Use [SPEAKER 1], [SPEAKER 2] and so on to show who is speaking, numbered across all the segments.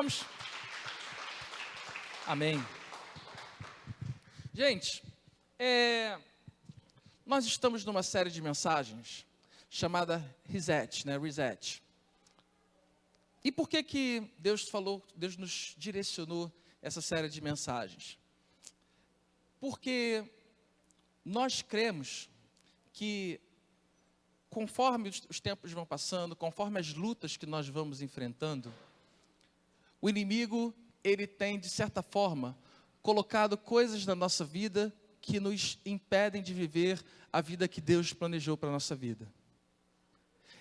[SPEAKER 1] Vamos? Amém. Gente, nós estamos numa série de mensagens chamada Reset, né? Reset. E por que Deus nos direcionou essa série de mensagens? Porque nós cremos que conforme os tempos vão passando, conforme as lutas que nós vamos enfrentando, o inimigo, ele tem, de certa forma, colocado coisas na nossa vida que nos impedem de viver a vida que Deus planejou para a nossa vida.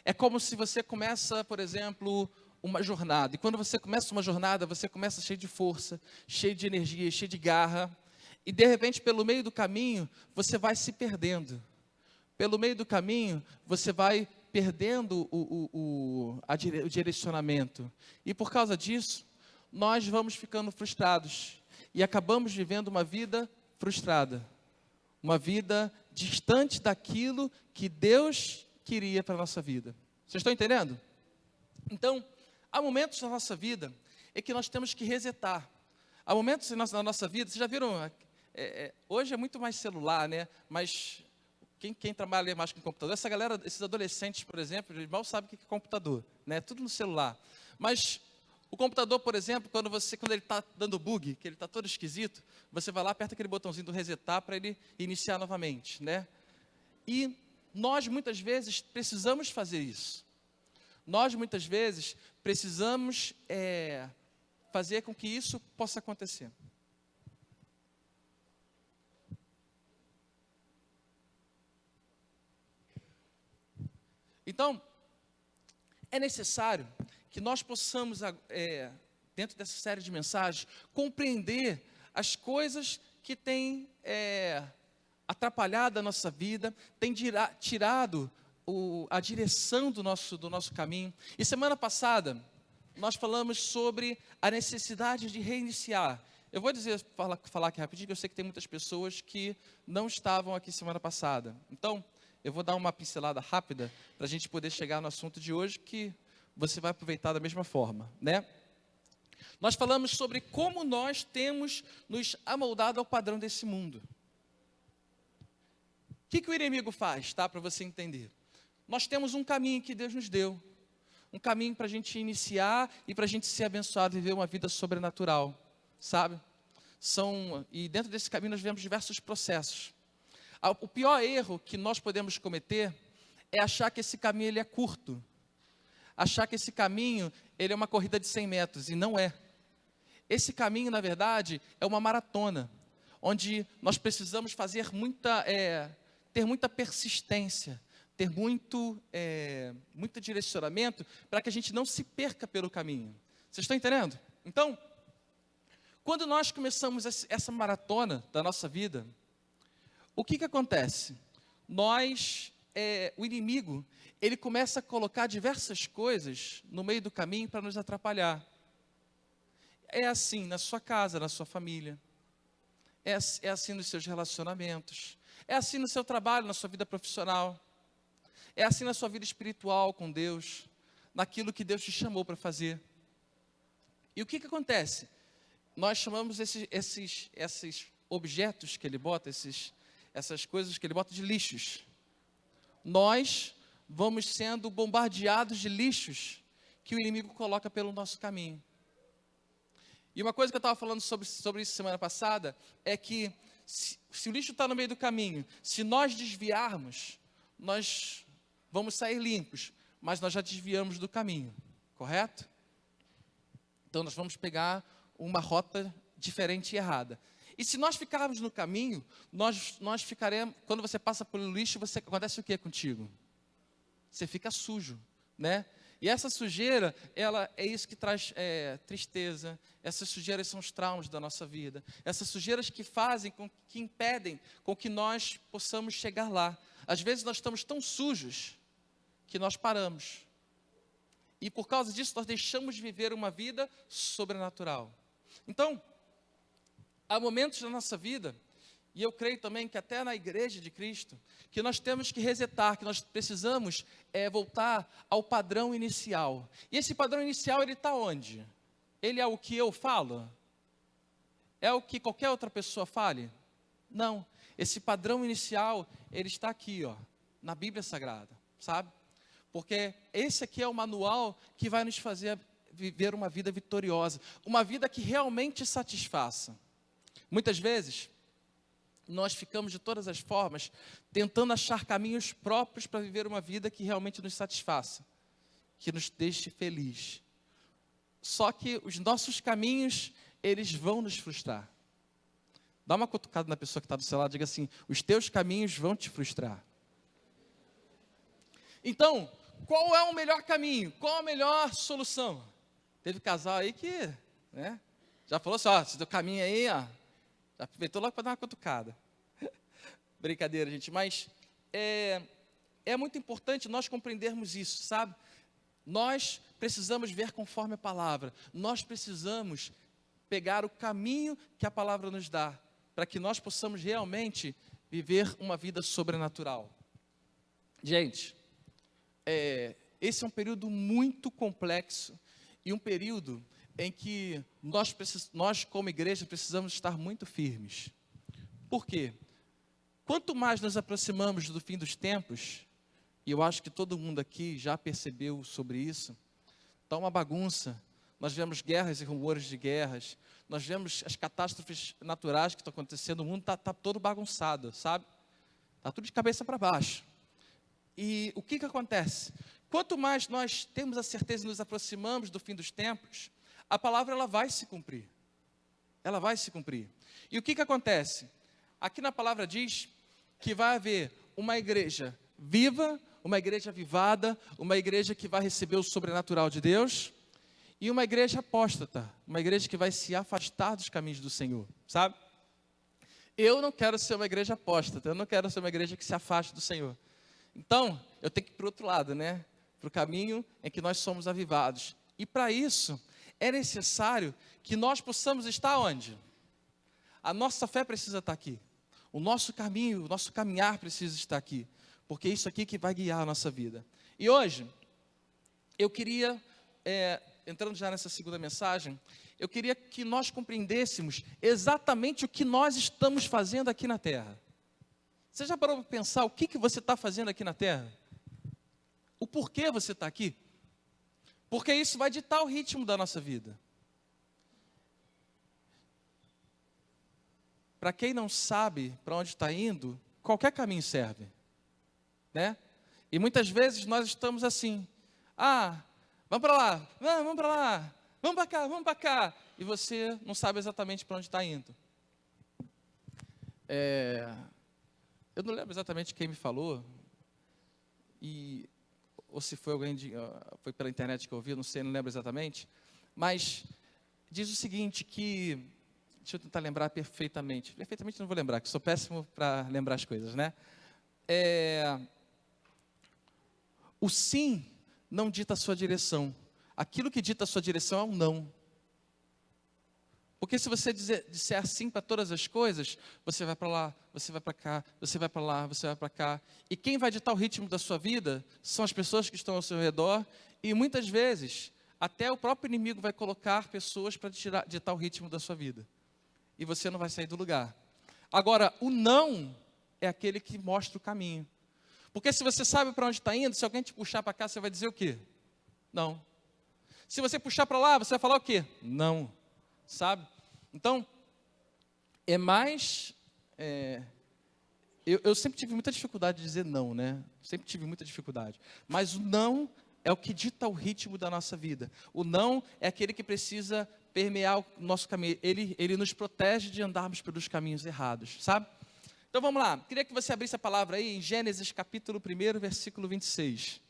[SPEAKER 1] É como se você começa, por exemplo, uma jornada. E quando você começa uma jornada, você começa cheio de força, cheio de energia, cheio de garra. E de repente, pelo meio do caminho, você vai se perdendo. Pelo meio do caminho, você vai perdendo o direcionamento. E por causa disso, nós vamos ficando frustrados. E acabamos vivendo uma vida frustrada. Uma vida distante daquilo que Deus queria para a nossa vida. Vocês estão entendendo? Então, há momentos na nossa vida em que nós temos que resetar. Há momentos na nossa vida, vocês já viram, hoje é muito mais celular, né? Mas quem trabalha mais com computador, essa galera, esses adolescentes, por exemplo, eles mal sabem o que é computador, né? Tudo no celular. Mas o computador, por exemplo, quando ele está dando bug, que ele está todo esquisito, você vai lá, aperta aquele botãozinho do resetar para ele iniciar novamente, né? E nós, muitas vezes, precisamos fazer isso. Nós, muitas vezes, precisamos fazer com que isso possa acontecer. Então, é necessário que nós possamos, dentro dessa série de mensagens, compreender as coisas que têm atrapalhado a nossa vida, têm tirado a direção do nosso caminho. E semana passada, nós falamos sobre a necessidade de reiniciar. Eu vou falar aqui rapidinho, que eu sei que tem muitas pessoas que não estavam aqui semana passada. Então, eu vou dar uma pincelada rápida para a gente poder chegar no assunto de hoje, que você vai aproveitar da mesma forma, né? Nós falamos sobre como nós temos nos amoldado ao padrão desse mundo. O que o inimigo faz, tá? Para você entender. Nós temos um caminho que Deus nos deu. Um caminho para a gente iniciar e para a gente ser abençoado e viver uma vida sobrenatural, sabe? E dentro desse caminho nós vemos diversos processos. O pior erro que nós podemos cometer é achar que esse caminho ele é curto. Achar que esse caminho ele é uma corrida de 100 metros, e não é. Esse caminho, na verdade, é uma maratona, onde nós precisamos ter muita persistência, ter muito direcionamento, para que a gente não se perca pelo caminho. Vocês estão entendendo? Então, quando nós começamos essa maratona da nossa vida, o que acontece? O inimigo, ele começa a colocar diversas coisas no meio do caminho para nos atrapalhar. É assim na sua casa, na sua família. É assim nos seus relacionamentos. É assim no seu trabalho, na sua vida profissional. É assim na sua vida espiritual com Deus, naquilo que Deus te chamou para fazer. E o que acontece? Nós chamamos esses objetos que ele bota, essas coisas que ele bota de lixos. Nós vamos sendo bombardeados de lixos que o inimigo coloca pelo nosso caminho. E uma coisa que eu estava falando sobre isso semana passada, é que se o lixo está no meio do caminho, se nós desviarmos, nós vamos sair limpos, mas nós já desviamos do caminho, correto? Então nós vamos pegar uma rota diferente e errada. E se nós ficarmos no caminho, nós ficaremos, quando você passa pelo lixo, acontece o que contigo? Você fica sujo, né? E essa sujeira, é isso que traz tristeza. Essas sujeiras são os traumas da nossa vida. Essas sujeiras que impedem com que nós possamos chegar lá. Às vezes nós estamos tão sujos que nós paramos. E por causa disso nós deixamos de viver uma vida sobrenatural. Então, há momentos na nossa vida, e eu creio também que até na igreja de Cristo, que nós temos que resetar, que nós precisamos voltar ao padrão inicial. E esse padrão inicial, ele está onde? ele é o que eu falo? É o que qualquer outra pessoa fale? Não. Esse padrão inicial, ele está aqui, ó, na Bíblia Sagrada, sabe? Porque esse aqui é o manual que vai nos fazer viver uma vida vitoriosa, uma vida que realmente satisfaça. Muitas vezes, nós ficamos de todas as formas tentando achar caminhos próprios para viver uma vida que realmente nos satisfaça, que nos deixe feliz. Só que os nossos caminhos, eles vão nos frustrar. Dá uma cutucada na pessoa que está do seu lado, diga assim: os teus caminhos vão te frustrar. Então, qual é o melhor caminho? Qual a melhor solução? Teve casal aí que, né, já falou assim: ó, esse teu caminho aí, ó, já aproveitou logo para dar uma cutucada. Brincadeira, gente, mas é muito importante nós compreendermos isso, sabe? Nós precisamos ver conforme a palavra. Nós precisamos pegar o caminho que a palavra nos dá, para que nós possamos realmente viver uma vida sobrenatural. Gente, esse é um período muito complexo e um período em que nós como igreja precisamos estar muito firmes. Por quê? Quanto mais nos aproximamos do fim dos tempos, e eu acho que todo mundo aqui já percebeu sobre isso, está uma bagunça. Nós vemos guerras e rumores de guerras, nós vemos as catástrofes naturais que estão acontecendo, o mundo está todo bagunçado, sabe? Está tudo de cabeça para baixo. E o que acontece? Quanto mais nós temos a certeza e nos aproximamos do fim dos tempos, a palavra ela vai se cumprir. Ela vai se cumprir. E o que acontece? Aqui na palavra diz que vai haver uma igreja viva, uma igreja avivada, uma igreja que vai receber o sobrenatural de Deus, e uma igreja apóstata, uma igreja que vai se afastar dos caminhos do Senhor, sabe? Eu não quero ser uma igreja apóstata, eu não quero ser uma igreja que se afaste do Senhor. Então, eu tenho que ir para o outro lado, né? Para o caminho em que nós somos avivados. E para isso, é necessário que nós possamos estar onde? A nossa fé precisa estar aqui. O nosso caminho, o nosso caminhar precisa estar aqui. Porque é isso aqui que vai guiar a nossa vida. E hoje, eu queria, entrando já nessa segunda mensagem, eu queria que nós compreendêssemos exatamente o que nós estamos fazendo aqui na Terra. Você já parou para pensar o que você está fazendo aqui na Terra? O porquê você está aqui? Porque isso vai ditar o ritmo da nossa vida. Para quem não sabe para onde está indo, qualquer caminho serve, né? E muitas vezes nós estamos assim: vamos para lá, vamos para lá, vamos para cá. E você não sabe exatamente para onde está indo. Eu não lembro exatamente quem me falou, ou se foi alguém, foi pela internet que eu ouvi, não sei, não lembro exatamente, mas diz o seguinte, que, deixa eu tentar lembrar perfeitamente não vou lembrar, que sou péssimo para lembrar as coisas, né? O sim não dita a sua direção, aquilo que dita a sua direção é o não. Porque se você disser sim para todas as coisas, você vai para lá, você vai para cá, você vai para lá, você vai para cá. E quem vai ditar o ritmo da sua vida são as pessoas que estão ao seu redor. E muitas vezes, até o próprio inimigo vai colocar pessoas para ditar o ritmo da sua vida. E você não vai sair do lugar. Agora, o não é aquele que mostra o caminho. Porque se você sabe para onde está indo, se alguém te puxar para cá, você vai dizer o quê? Não. Se você puxar para lá, você vai falar o quê? Não. Sabe? Então, é mais... Eu sempre tive muita dificuldade de dizer não, né? Sempre tive muita dificuldade. Mas o não é o que dita o ritmo da nossa vida. O não é aquele que precisa permear o nosso caminho. Ele nos protege de andarmos pelos caminhos errados, sabe? Então vamos lá. Queria que você abrisse a palavra aí em Gênesis capítulo 1, versículo 26.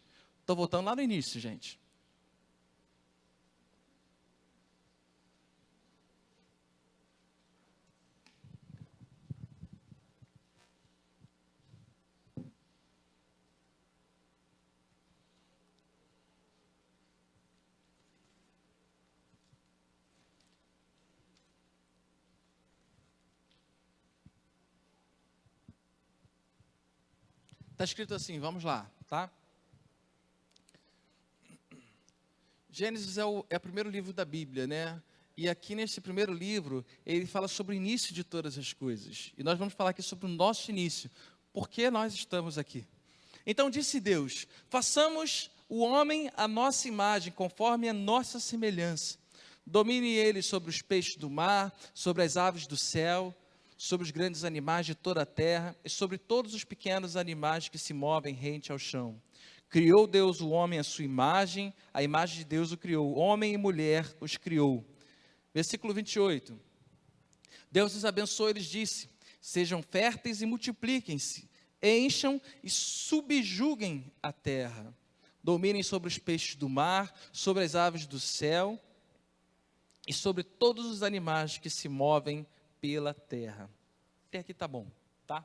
[SPEAKER 1] Estou voltando lá no início, gente. Está escrito assim, vamos lá, tá? Gênesis é o primeiro livro da Bíblia, né? E aqui nesse primeiro livro, ele fala sobre o início de todas as coisas. E nós vamos falar aqui sobre o nosso início. Por que nós estamos aqui? Então disse Deus: façamos o homem à nossa imagem, conforme a nossa semelhança. Domine ele sobre os peixes do mar, sobre as aves do céu, sobre os grandes animais de toda a terra, e sobre todos os pequenos animais que se movem rente ao chão. Criou Deus o homem à sua imagem, a imagem de Deus o criou, homem e mulher os criou. Versículo 28. Deus os abençoou e lhes disse: sejam férteis e multipliquem-se, encham e subjuguem a terra. Dominem sobre os peixes do mar, sobre as aves do céu e sobre todos os animais que se movem pela terra. Até aqui tá bom, tá?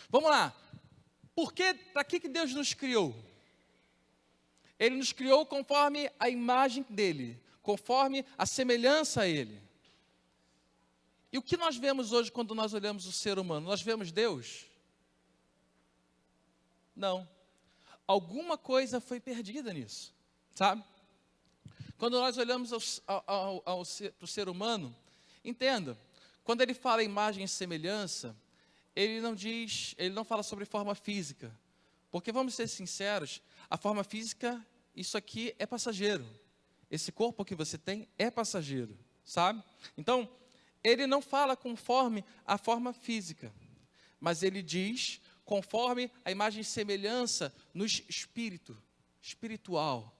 [SPEAKER 1] Vamos lá. Para que Deus nos criou? Ele nos criou conforme a imagem dele, conforme a semelhança a ele. E o que nós vemos hoje quando nós olhamos o ser humano? Nós vemos Deus? Não. Alguma coisa foi perdida nisso, sabe? Quando nós olhamos para o ser humano, entenda, quando ele fala imagem e semelhança, ele não fala sobre forma física, porque vamos ser sinceros, a forma física, isso aqui é passageiro, esse corpo que você tem é passageiro, sabe? Então, ele não fala conforme a forma física, mas ele diz conforme a imagem e semelhança no espiritual,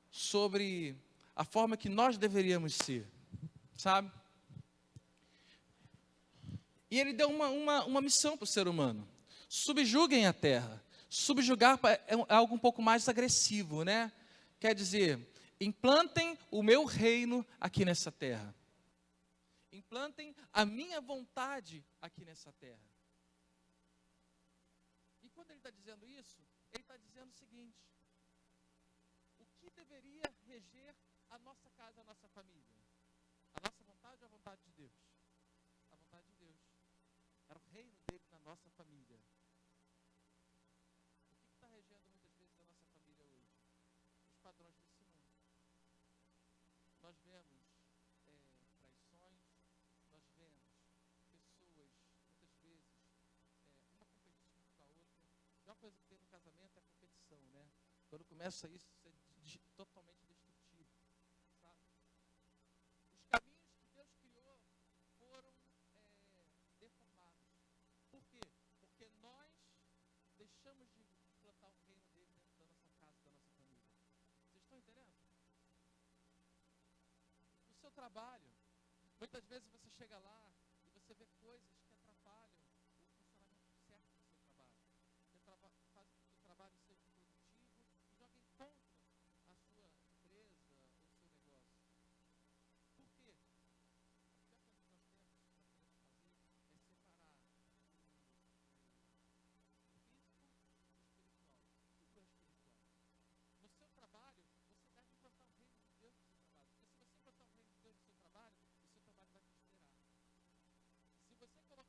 [SPEAKER 1] sobre a forma que nós deveríamos ser, sabe? E ele deu uma missão para o ser humano: subjuguem a terra. Subjugar é algo um pouco mais agressivo, né? Quer dizer, implantem o meu reino aqui nessa terra. Implantem a minha vontade aqui nessa terra. E quando ele está dizendo isso, ele está dizendo o seguinte: o que deveria reger a nossa casa, a nossa família? A nossa vontade ou a vontade de Deus? A vontade de Deus. Era o reino dele na nossa família. O que está regendo muitas vezes a nossa família hoje? Os padrões desse mundo. Nós vemos traições, nós vemos pessoas, muitas vezes, uma competindo com a outra. A pior coisa que tem no casamento é a competição, né? Quando começa isso é totalmente destrutivo, sabe? Os caminhos que Deus criou foram deformados. Por quê? Porque nós deixamos de implantar o reino dele dentro da nossa casa, da nossa família. Vocês estão entendendo? No seu trabalho, muitas vezes você chega lá e você vê coisas que atrapalham o funcionamento certo do seu trabalho. Você faz com que o trabalho seja produtivo e joga em contra a sua empresa, o seu negócio. Por quê? A pior coisa que nós podemos fazer é separar o físico do espiritual, cultura espiritual. No seu trabalho, você deve implantar o reino de Deus no seu trabalho. Porque se você implantar o reino de Deus no seu trabalho vai prosperar. Se você colocar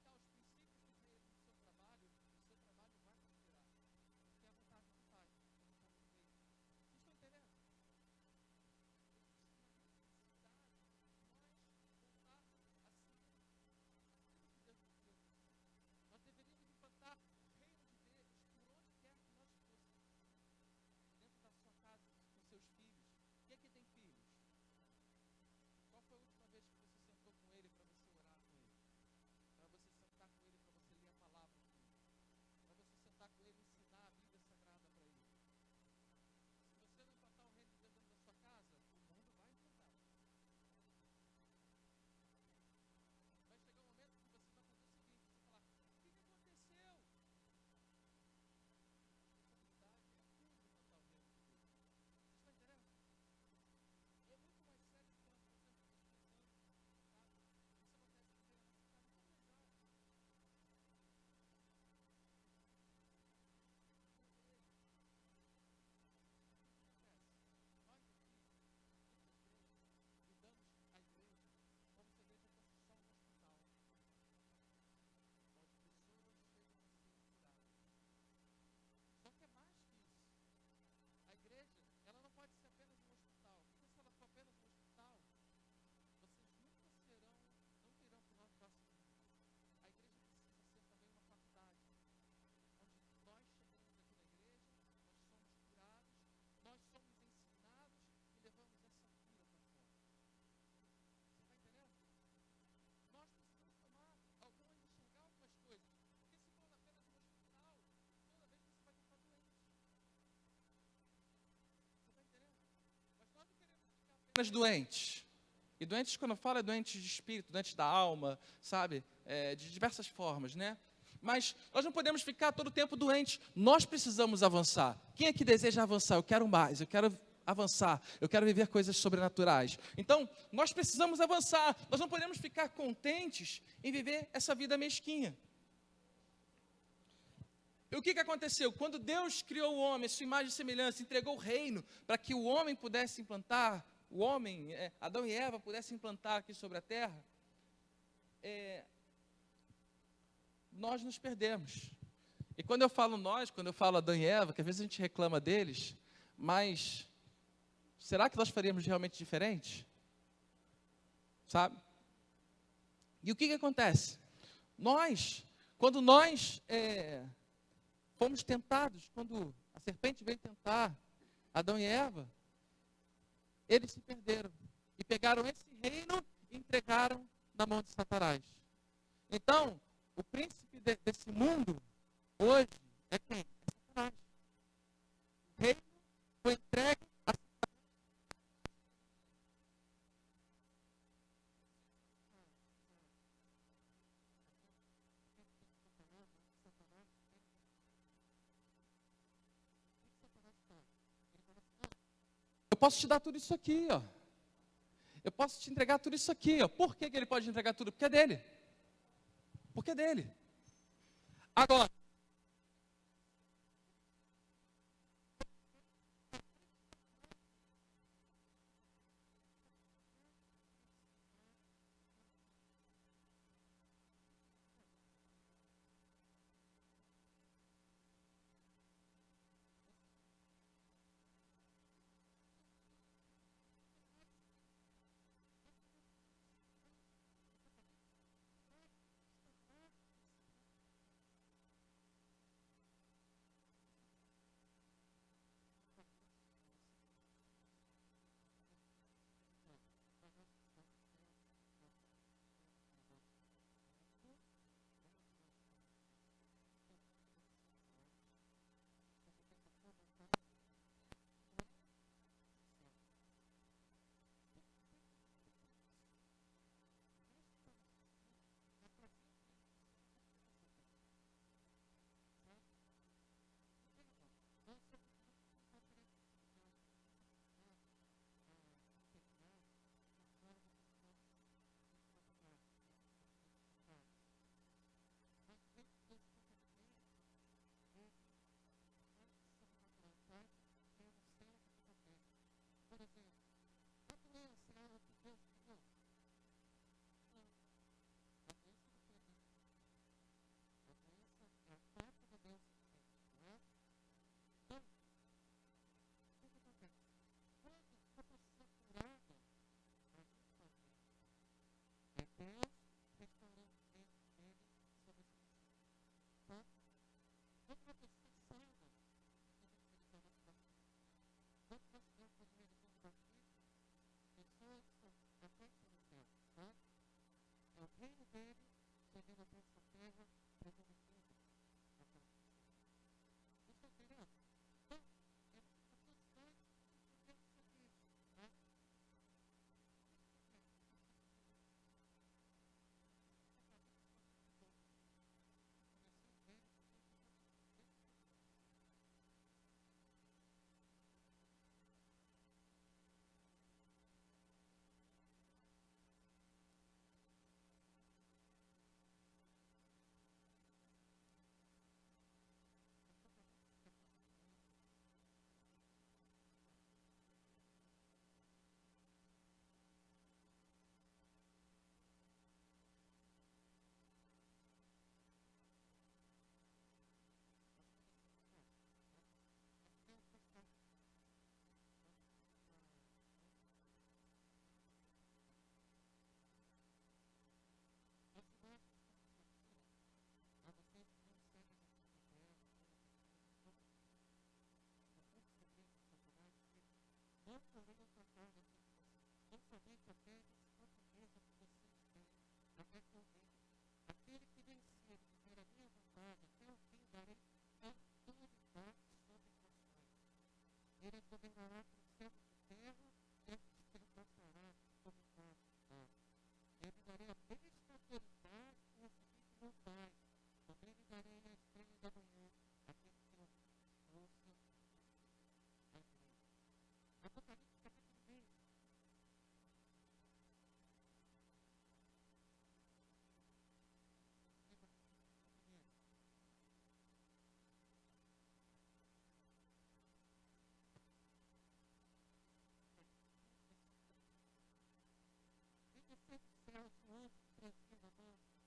[SPEAKER 1] apenas doentes. E doentes, quando eu falo, é doentes de espírito, doentes da alma, sabe? De diversas formas, né? Mas nós não podemos ficar todo o tempo doentes. Nós precisamos avançar. Quem é que deseja avançar? Eu quero mais, eu quero avançar, eu quero viver coisas sobrenaturais. Então, nós precisamos avançar. Nós não podemos ficar contentes em viver essa vida mesquinha. E o que aconteceu? Quando Deus criou o homem, a sua imagem e semelhança, entregou o reino para que o homem pudesse implantar, o homem, Adão e Eva, pudessem implantar aqui sobre a terra, nós nos perdemos. E quando eu falo nós, quando eu falo Adão e Eva, que às vezes a gente reclama deles, mas será que nós faríamos realmente diferente? Sabe? E o que acontece? Quando nós fomos tentados, quando a serpente veio tentar Adão e Eva, eles se perderam e pegaram esse reino e entregaram na mão de Satanás. Então, o príncipe desse mundo hoje é quem? É Satanás. O reino foi entregue a Satanás. Eu posso te dar tudo isso aqui, ó. Eu posso te entregar tudo isso aqui, ó. Por que ele pode entregar tudo? Porque é dele. Porque é dele. Agora,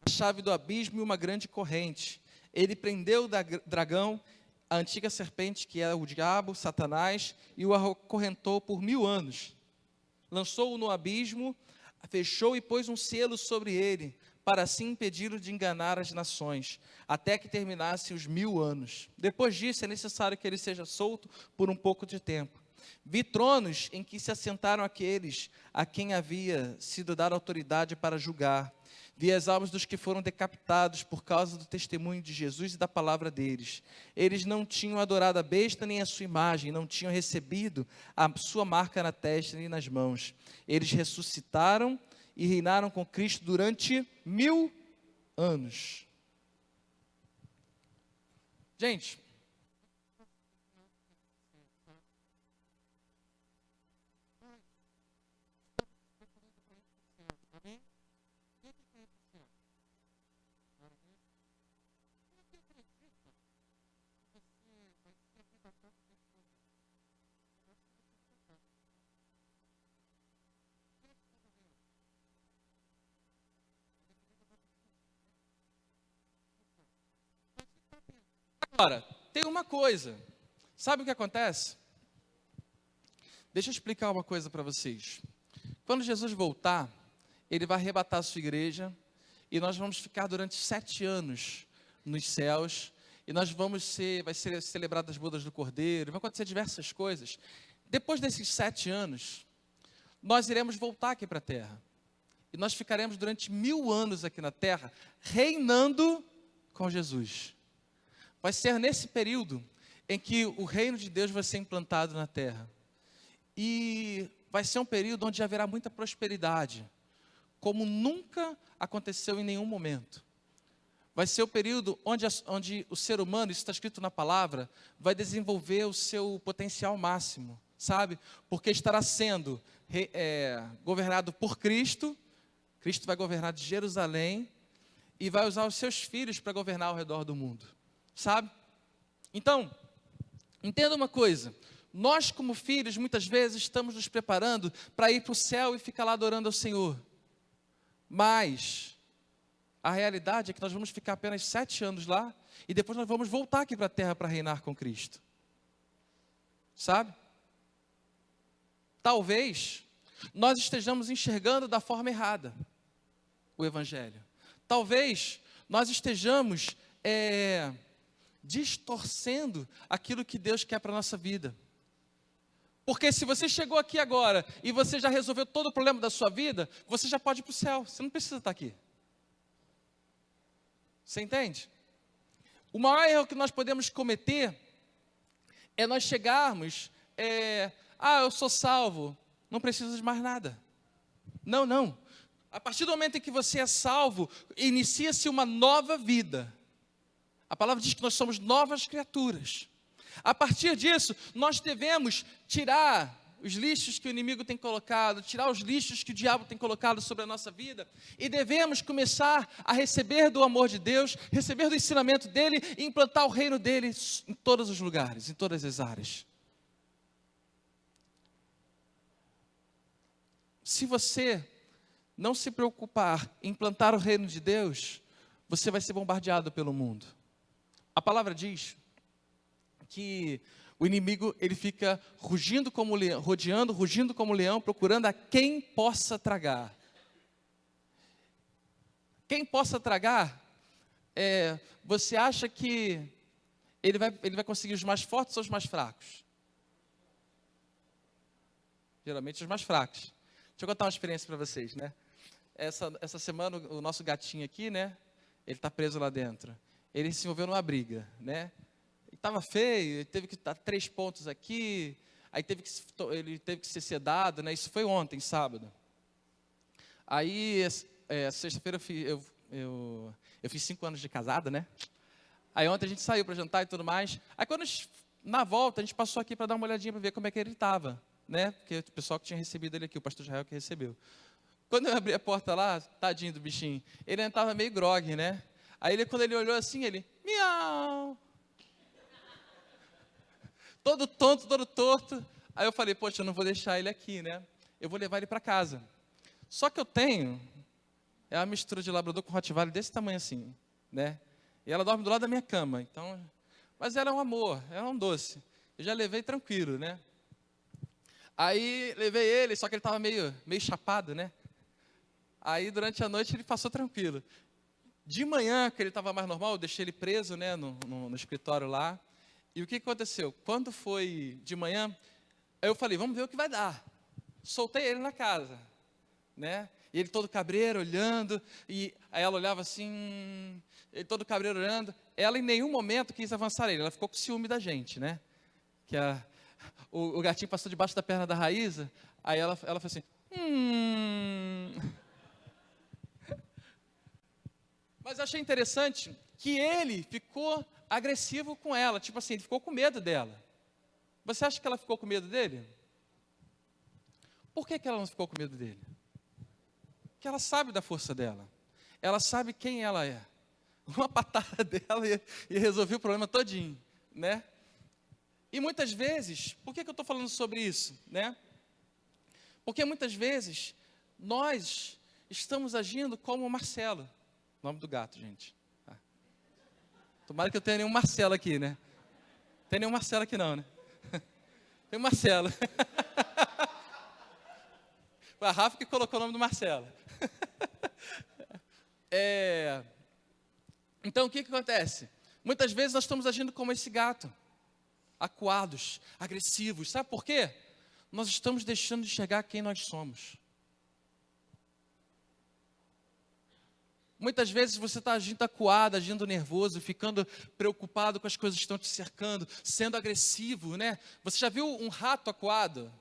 [SPEAKER 1] a chave do abismo e uma grande corrente. Ele prendeu o dragão, a antiga serpente, que é o diabo, Satanás, e o acorrentou por 1000 anos. Lançou-o no abismo, fechou e pôs um selo sobre ele, para assim impedi-lo de enganar as nações, até que terminasse os 1000 anos. Depois disso, é necessário que ele seja solto por um pouco de tempo. Vi tronos em que se assentaram aqueles a quem havia sido dada autoridade para julgar. Vi as almas dos que foram decapitados por causa do testemunho de Jesus e da palavra deles. Eles não tinham adorado a besta nem a sua imagem, não tinham recebido a sua marca na testa nem nas mãos. Eles ressuscitaram e reinaram com Cristo durante 1000 anos. Gente, agora, tem uma coisa. Sabe o que acontece? Deixa eu explicar uma coisa para vocês. Quando Jesus voltar, ele vai arrebatar a sua igreja e nós vamos ficar durante 7 anos nos céus e vai ser celebradas as bodas do Cordeiro, vai acontecer diversas coisas. Depois desses 7 anos, nós iremos voltar aqui para a terra e nós ficaremos durante 1000 anos aqui na terra, reinando com Jesus. Vai ser nesse período em que o reino de Deus vai ser implantado na terra. E vai ser um período onde haverá muita prosperidade, como nunca aconteceu em nenhum momento. Vai ser o período onde o ser humano, isso está escrito na palavra, vai desenvolver o seu potencial máximo, sabe? Porque estará sendo governado por Cristo. Cristo vai governar de Jerusalém e vai usar os seus filhos para governar ao redor do mundo, sabe? Então, entenda uma coisa. Nós, como filhos, muitas vezes estamos nos preparando para ir para o céu e ficar lá adorando ao Senhor. Mas a realidade é que nós vamos ficar apenas 7 anos lá e depois nós vamos voltar aqui para a terra para reinar com Cristo. Sabe? Talvez nós estejamos enxergando da forma errada o Evangelho. Talvez nós estejamos distorcendo aquilo que Deus quer para a nossa vida. Porque se você chegou aqui agora e você já resolveu todo o problema da sua vida, você já pode ir para o céu, você não precisa estar aqui. Você entende? O maior erro que nós podemos cometer é nós chegarmos, eu sou salvo, não preciso de mais nada. Não, não. A partir do momento em que você é salvo, inicia-se uma nova vida. A palavra diz que nós somos novas criaturas. A partir disso, nós devemos tirar os lixos que o inimigo tem colocado, tirar os lixos que o diabo tem colocado sobre a nossa vida, e devemos começar a receber do amor de Deus, receber do ensinamento dele, e implantar o reino dele em todos os lugares, em todas as áreas. Se você não se preocupar em implantar o reino de Deus, você vai ser bombardeado pelo mundo. A palavra diz que o inimigo, ele fica rugindo como leão, rugindo como leão, procurando a quem possa tragar. Quem possa tragar, você acha que ele vai conseguir os mais fortes ou os mais fracos? Geralmente os mais fracos. Deixa eu contar uma experiência para vocês, né? Essa semana o nosso gatinho aqui, né? Ele está preso lá dentro. Ele se envolveu numa briga, né? Estava feio, ele teve que dar 3 pontos aqui, aí ele teve que ser sedado, né? Isso foi ontem, sábado. Aí, sexta-feira eu fiz 5 anos de casada, né? Aí ontem a gente saiu para jantar e tudo mais. Aí na volta a gente passou aqui para dar uma olhadinha para ver como é que ele estava, né? Porque o pessoal que tinha recebido ele aqui, o pastor Israel que recebeu. Quando eu abri a porta lá, tadinho do bichinho, ele ainda estava meio grogue, né? Aí quando ele olhou assim, ele, miau. Todo tonto, todo torto. Aí eu falei, poxa, eu não vou deixar ele aqui, né? Eu vou levar ele para casa. Só que eu tenho é uma mistura de labrador com rottweiler desse tamanho assim, né? E ela dorme do lado da minha cama, então... Mas ela é um amor, ela é um doce. Eu já levei tranquilo, né? Aí levei ele, só que ele estava meio chapado, né? Aí durante a noite ele passou tranquilo. De manhã, que ele estava mais normal, eu deixei ele preso, né, no escritório lá. E o que aconteceu? Quando foi de manhã, eu falei, vamos ver o que vai dar. Soltei ele na casa, né? E ele todo cabreiro, olhando, e aí ela olhava assim, ele todo cabreiro olhando. Ela em nenhum momento quis avançar ele, ela ficou com ciúme da gente, né? Que o gatinho passou debaixo da perna da Raíza, aí ela falou assim, Mas eu achei interessante que ele ficou agressivo com ela, tipo assim, ele ficou com medo dela. Você acha que ela ficou com medo dele? Por que ela não ficou com medo dele? Porque ela sabe da força dela. Ela sabe quem ela é. Uma patada dela ia resolver o problema todinho, né? E muitas vezes, por que eu estou falando sobre isso, né? Porque muitas vezes nós estamos agindo como o Marcelo. Nome do gato, gente. Tá. Tomara que eu tenha nenhum Marcelo aqui, né? Tem nenhum Marcelo aqui não, né? Tem um Marcelo. Foi a Rafa que colocou o nome do Marcelo. Então, o que acontece? Muitas vezes nós estamos agindo como esse gato. Acuados, agressivos. Sabe por quê? Nós estamos deixando de enxergar quem nós somos. Muitas vezes você está agindo acuado, agindo nervoso, ficando preocupado com as coisas que estão te cercando, sendo agressivo, né? Você já viu um rato acuado?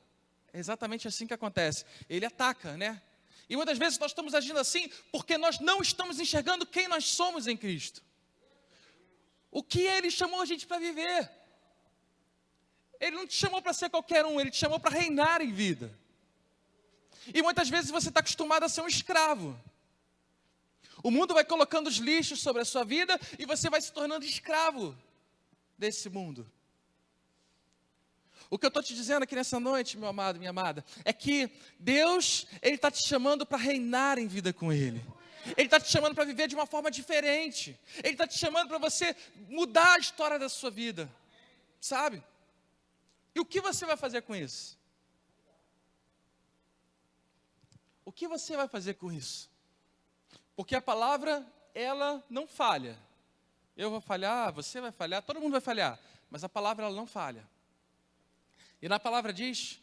[SPEAKER 1] É exatamente assim que acontece. Ele ataca, né? E muitas vezes nós estamos agindo assim porque nós não estamos enxergando quem nós somos em Cristo. O que Ele chamou a gente para viver. Ele não te chamou para ser qualquer um, Ele te chamou para reinar em vida. E muitas vezes você está acostumado a ser um escravo. O mundo vai colocando os lixos sobre a sua vida e você vai se tornando escravo desse mundo. O que eu estou te dizendo aqui nessa noite, meu amado, minha amada, é que Deus, Ele está te chamando para reinar em vida com Ele. Ele está te chamando para viver de uma forma diferente. Ele está te chamando para você mudar a história da sua vida, sabe? E o que você vai fazer com isso? O que você vai fazer com isso? Porque a palavra, ela não falha. Eu vou falhar, você vai falhar, todo mundo vai falhar. Mas a palavra, ela não falha. E na palavra diz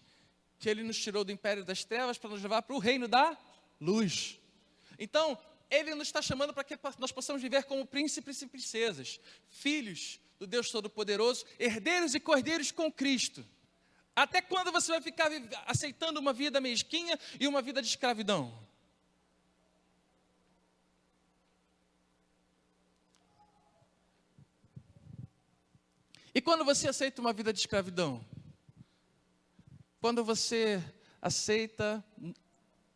[SPEAKER 1] que Ele nos tirou do império das trevas para nos levar para o reino da luz. Então, Ele nos está chamando para que nós possamos viver como príncipes e princesas, filhos do Deus Todo-Poderoso, herdeiros e cordeiros com Cristo. Até quando você vai ficar aceitando uma vida mesquinha e uma vida de escravidão? E quando você aceita uma vida de escravidão? Quando você aceita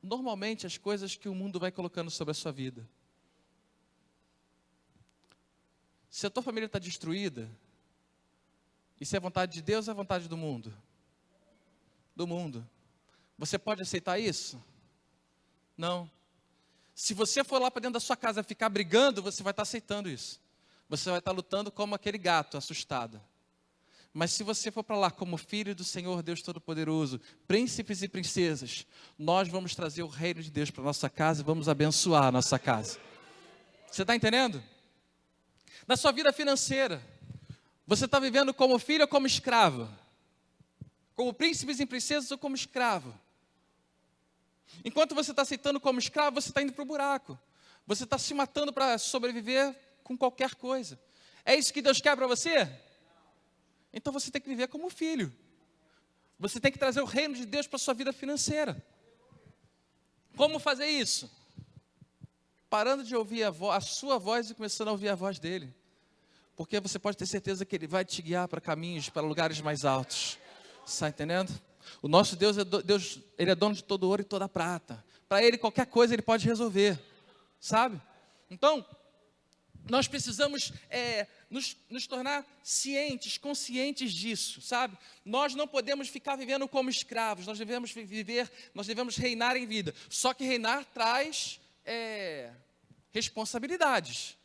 [SPEAKER 1] normalmente as coisas que o mundo vai colocando sobre a sua vida. Se a tua família está destruída, isso é vontade de Deus ou é vontade do mundo? Do mundo. Você pode aceitar isso? Não. Se você for lá para dentro da sua casa ficar brigando, você vai estar aceitando isso. Você vai estar lutando como aquele gato assustado. Mas se você for para lá como filho do Senhor Deus Todo-Poderoso, príncipes e princesas, nós vamos trazer o reino de Deus para a nossa casa e vamos abençoar a nossa casa. Você está entendendo? Na sua vida financeira, você está vivendo como filho ou como escravo? Como príncipes e princesas ou como escravo? Enquanto você está aceitando como escravo, você está indo para o buraco. Você está se matando para sobreviver com qualquer coisa. É isso que Deus quer para você? Então você tem que viver como filho. Você tem que trazer o reino de Deus para a sua vida financeira. Como fazer isso? Parando de ouvir a sua voz e começando a ouvir a voz dele. Porque você pode ter certeza que ele vai te guiar para caminhos, para lugares mais altos. Está entendendo? O nosso Deus, Ele é dono de todo ouro e toda prata. Para Ele, qualquer coisa Ele pode resolver. Sabe? Então, nós precisamos nos tornar cientes, conscientes disso, sabe? Nós não podemos ficar vivendo como escravos, nós devemos reinar em vida. Só que reinar traz responsabilidades.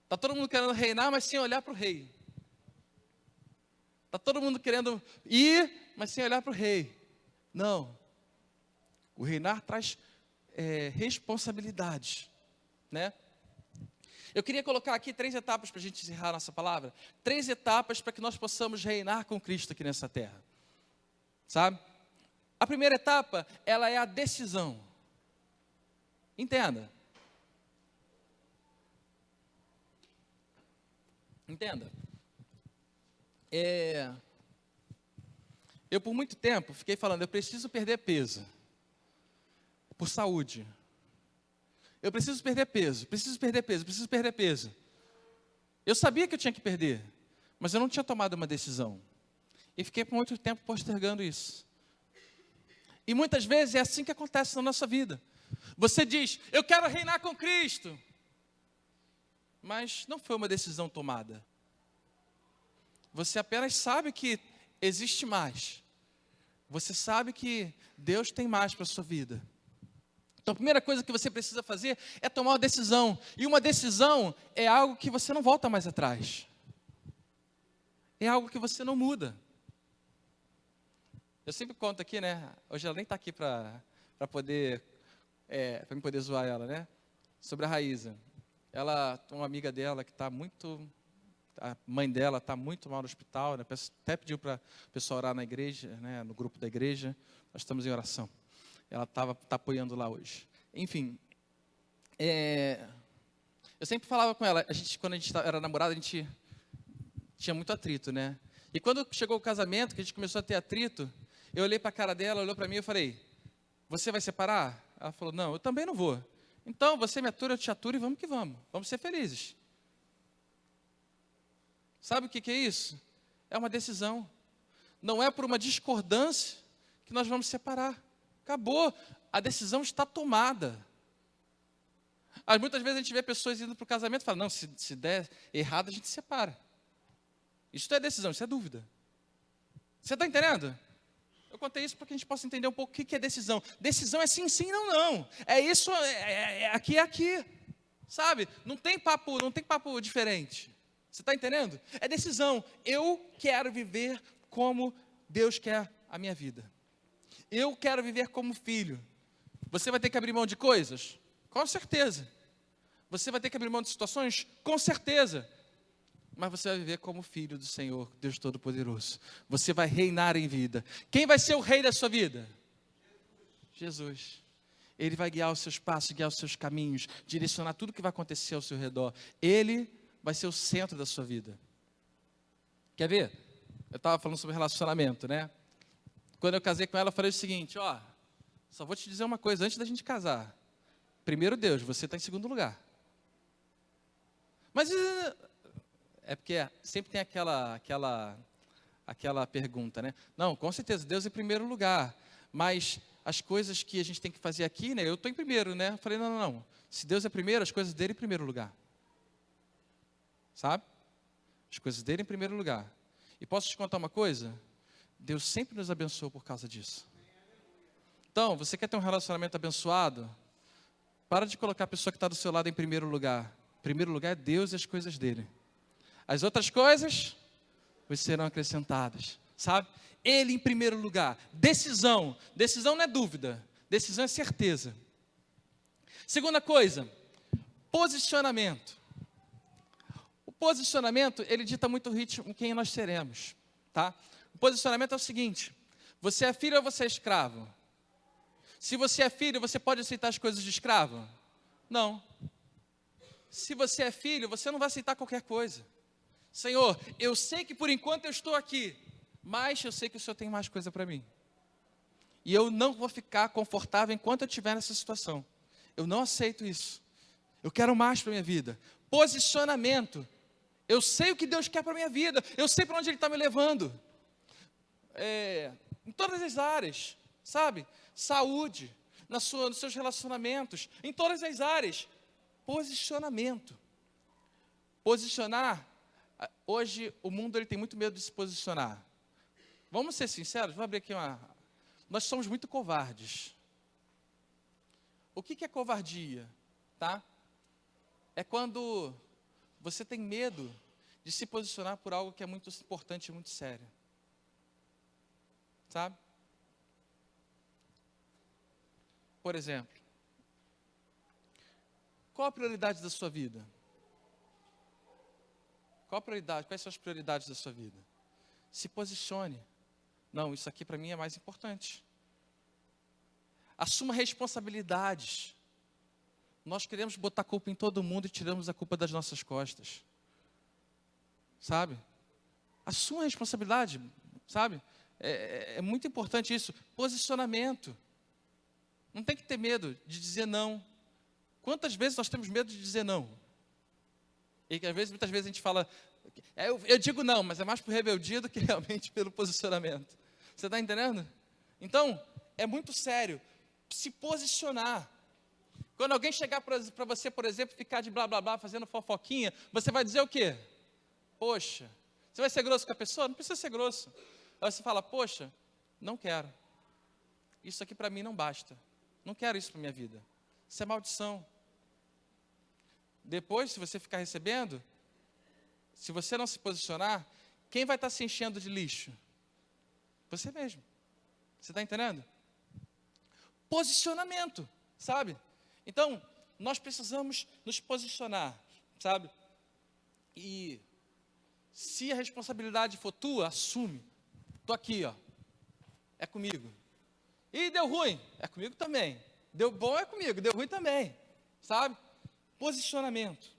[SPEAKER 1] Está todo mundo querendo reinar, mas sem olhar para o rei. Está todo mundo querendo ir, mas sem olhar para o rei. Não. O reinar traz responsabilidades, né? Eu queria colocar aqui 3 etapas para a gente encerrar a nossa palavra. 3 etapas para que nós possamos reinar com Cristo aqui nessa terra. Sabe? A primeira etapa, ela é a decisão. Entenda. Entenda. Eu por muito tempo fiquei falando, eu preciso perder peso. Por saúde. Eu preciso perder peso, preciso perder peso, preciso perder peso. Eu sabia que eu tinha que perder, mas eu não tinha tomado uma decisão. E fiquei por muito tempo postergando isso. E muitas vezes é assim que acontece na nossa vida. Você diz, eu quero reinar com Cristo. Mas não foi uma decisão tomada. Você apenas sabe que existe mais. Você sabe que Deus tem mais para a sua vida. Então, a primeira coisa que você precisa fazer é tomar uma decisão. E uma decisão é algo que você não volta mais atrás. É algo que você não muda. Eu sempre conto aqui, né? Hoje ela nem está aqui para poder, para me poder zoar ela, né? Sobre a Raíza. Ela, uma amiga dela que está muito... A mãe dela está muito mal no hospital, né? Até pediu para o pessoal orar na igreja, né? No grupo da igreja. Nós estamos em oração. Ela está apoiando lá hoje. Enfim, eu sempre falava com ela, quando a gente era namorada, a gente tinha muito atrito, né? E quando chegou o casamento, que a gente começou a ter atrito, eu olhei para a cara dela, olhou para mim e eu falei, você vai separar? Ela falou, não, eu também não vou. Então, você me atura, eu te aturo e vamos que vamos. Vamos ser felizes. Sabe o que é isso? É uma decisão. Não é por uma discordância que nós vamos separar. Acabou. A decisão está tomada. Muitas vezes a gente vê pessoas indo para o casamento e fala, não, se der errado, a gente separa. Isso não é decisão, isso é dúvida. Você está entendendo? Eu contei isso para que a gente possa entender um pouco o que é decisão. Decisão é sim, sim, não, não. É isso, aqui, é aqui. Sabe? Não tem papo diferente. Você está entendendo? É decisão. Eu quero viver como Deus quer a minha vida. Eu quero viver como filho. Você vai ter que abrir mão de coisas? Com certeza. Você vai ter que abrir mão de situações? Com certeza. Mas você vai viver como filho do Senhor, Deus Todo-Poderoso. Você vai reinar em vida. Quem vai ser o rei da sua vida? Jesus. Ele vai guiar os seus passos, guiar os seus caminhos, direcionar tudo que vai acontecer ao seu redor. Ele vai ser o centro da sua vida. Quer ver? Eu estava falando sobre relacionamento, né? Quando eu casei com ela, eu falei o seguinte, só vou te dizer uma coisa, antes da gente casar. Primeiro Deus, você está em segundo lugar. Mas é porque sempre tem aquela pergunta, né? Não, com certeza, Deus em primeiro lugar. Mas as coisas que a gente tem que fazer aqui, né? Eu estou em primeiro, né? Eu falei, não. Se Deus é primeiro, as coisas dele em primeiro lugar. Sabe? As coisas dele em primeiro lugar. E posso te contar uma coisa? Deus sempre nos abençoou por causa disso. Então, você quer ter um relacionamento abençoado? Para de colocar a pessoa que está do seu lado em primeiro lugar. Em primeiro lugar é Deus e as coisas dele. As outras coisas vos serão acrescentadas. Sabe? Ele em primeiro lugar. Decisão. Decisão não é dúvida. Decisão é certeza. Segunda coisa, posicionamento. O posicionamento, ele dita muito o ritmo quem nós seremos. Tá? O posicionamento é o seguinte, você é filho ou você é escravo? Se você é filho, você pode aceitar as coisas de escravo? Não. Se você é filho, você não vai aceitar qualquer coisa. Senhor, eu sei que por enquanto eu estou aqui, mas eu sei que o Senhor tem mais coisa para mim. E eu não vou ficar confortável enquanto eu estiver nessa situação. Eu não aceito isso. Eu quero mais para a minha vida. Posicionamento. Eu sei o que Deus quer para a minha vida. Eu sei para onde Ele está me levando. Em todas as áreas, sabe? Saúde, nos seus relacionamentos, em todas as áreas. Posicionamento. Posicionar. Hoje o mundo ele tem muito medo de se posicionar. Vamos ser sinceros, vou abrir aqui Nós somos muito covardes. O que é covardia? Tá? É quando você tem medo de se posicionar por algo que é muito importante e muito sério. Sabe? Por exemplo, qual a prioridade da sua vida? Qual a prioridade? Quais são as prioridades da sua vida? Se posicione. Não, isso aqui para mim é mais importante. Assuma responsabilidades. Nós queremos botar culpa em todo mundo e tiramos a culpa das nossas costas. Sabe? Assuma a responsabilidade, sabe? É muito importante isso. Posicionamento. Não tem que ter medo de dizer não. Quantas vezes nós temos medo de dizer não? E que às vezes, muitas vezes a gente fala, eu digo não, mas é mais por rebeldia do que realmente pelo posicionamento. Você está entendendo? Então, é muito sério. Se posicionar. Quando alguém chegar para você, por exemplo, ficar de blá blá blá, fazendo fofoquinha, você vai dizer o quê? Poxa, você vai ser grosso com a pessoa? Não precisa ser grosso. Aí você fala, poxa, não quero. Isso aqui para mim não basta. Não quero isso para minha vida. Isso é maldição. Depois, se você ficar recebendo, se você não se posicionar, quem vai estar se enchendo de lixo? Você mesmo. Você está entendendo? Posicionamento, sabe? Então, nós precisamos nos posicionar, sabe? E se a responsabilidade for tua, assume. Estou aqui, ó. É comigo. E deu ruim? É comigo também. Deu bom é comigo, deu ruim também. Sabe? Posicionamento.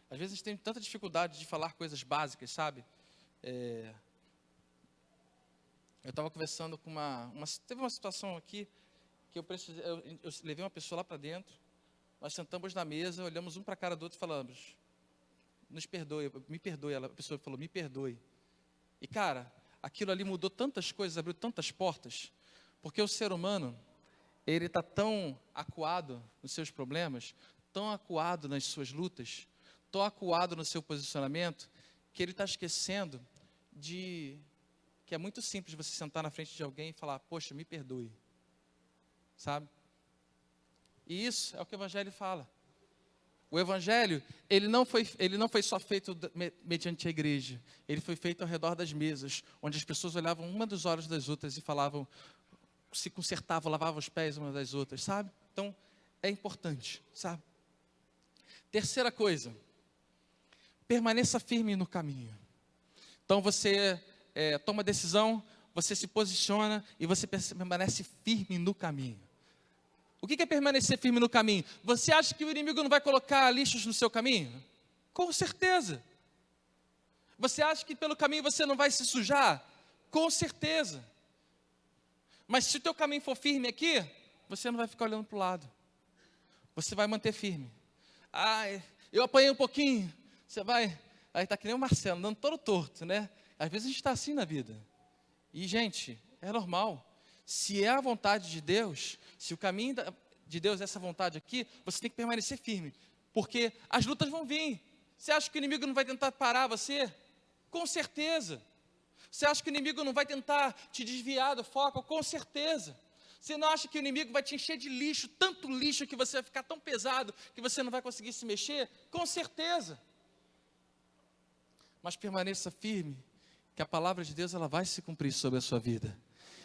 [SPEAKER 1] Às vezes a gente tem tanta dificuldade de falar coisas básicas, sabe? Eu estava conversando com teve uma situação aqui que eu levei uma pessoa lá para dentro, nós sentamos na mesa, olhamos um para a cara do outro e falamos, nos perdoe, me perdoe, a pessoa falou, me perdoe. E cara, aquilo ali mudou tantas coisas, abriu tantas portas, porque o ser humano, ele está tão acuado nos seus problemas, tão acuado nas suas lutas, tão acuado no seu posicionamento, que ele está esquecendo que é muito simples você sentar na frente de alguém e falar, poxa, me perdoe. Sabe? E isso é o que o Evangelho fala. O Evangelho, ele não foi só feito mediante a igreja, ele foi feito ao redor das mesas, onde as pessoas olhavam uma dos olhos das outras e falavam, se consertavam, lavavam os pés umas das outras, sabe? Então, é importante, sabe? Terceira coisa, permaneça firme no caminho. Então, você toma decisão, você se posiciona e você permanece firme no caminho. O que é permanecer firme no caminho? Você acha que o inimigo não vai colocar lixos no seu caminho? Com certeza. Você acha que pelo caminho você não vai se sujar? Com certeza. Mas se o teu caminho for firme aqui, você não vai ficar olhando para o lado. Você vai manter firme. Eu apanhei um pouquinho. Você vai, aí está que nem o Marcelo, andando todo torto, né? Às vezes a gente está assim na vida. E, gente, é normal. Se é a vontade de Deus, se o caminho de Deus é essa vontade aqui, você tem que permanecer firme. Porque as lutas vão vir. Você acha que o inimigo não vai tentar parar você? Com certeza. Você acha que o inimigo não vai tentar te desviar do foco? Com certeza. Você não acha que o inimigo vai te encher de lixo, tanto lixo que você vai ficar tão pesado que você não vai conseguir se mexer? Com certeza. Mas permaneça firme, que a palavra de Deus ela vai se cumprir sobre a sua vida.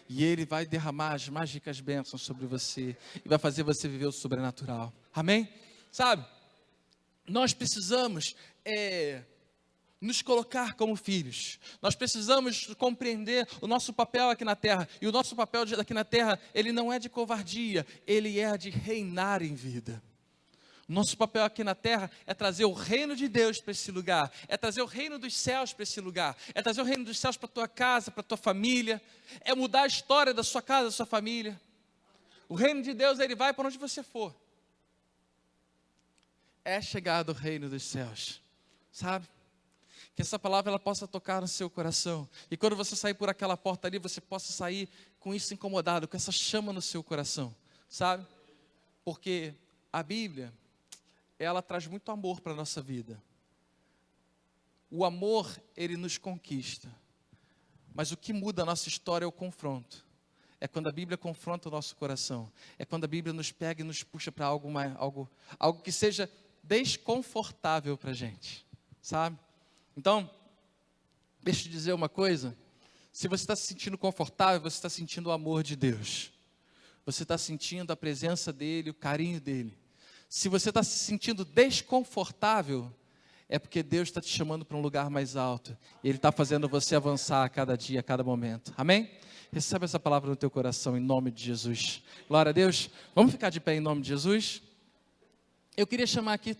[SPEAKER 1] E Ele vai derramar as mais ricas bênçãos sobre você e vai fazer você viver o sobrenatural. Amém? Sabe? Nós precisamos nos colocar como filhos. Nós precisamos compreender o nosso papel aqui na terra. E o nosso papel aqui na terra, ele não é de covardia, ele é de reinar em vida. Nosso papel aqui na terra é trazer o reino de Deus para esse lugar, é trazer o reino dos céus para esse lugar, é trazer o reino dos céus para a tua casa, para a tua família, é mudar a história da sua casa, da sua família. O reino de Deus, ele vai para onde você for. É chegado o reino dos céus, sabe? Que essa palavra ela possa tocar no seu coração, e quando você sair por aquela porta ali, você possa sair com isso incomodado, com essa chama no seu coração, sabe? Porque a Bíblia, ela traz muito amor para a nossa vida. O amor, ele nos conquista. Mas o que muda a nossa história é o confronto. é quando a Bíblia confronta o nosso coração. É quando a Bíblia nos pega e nos puxa para algo que seja desconfortável para a gente, sabe? Então, deixa eu te dizer uma coisa. Se você está se sentindo confortável, você está sentindo o amor de Deus. Você está sentindo a presença dEle, o carinho dEle. Se você está se sentindo desconfortável, é porque Deus está te chamando para um lugar mais alto. E Ele está fazendo você avançar a cada dia, a cada momento. Amém? Recebe essa palavra no teu coração, em nome de Jesus. Glória a Deus. Vamos ficar de pé em nome de Jesus? Eu queria chamar aqui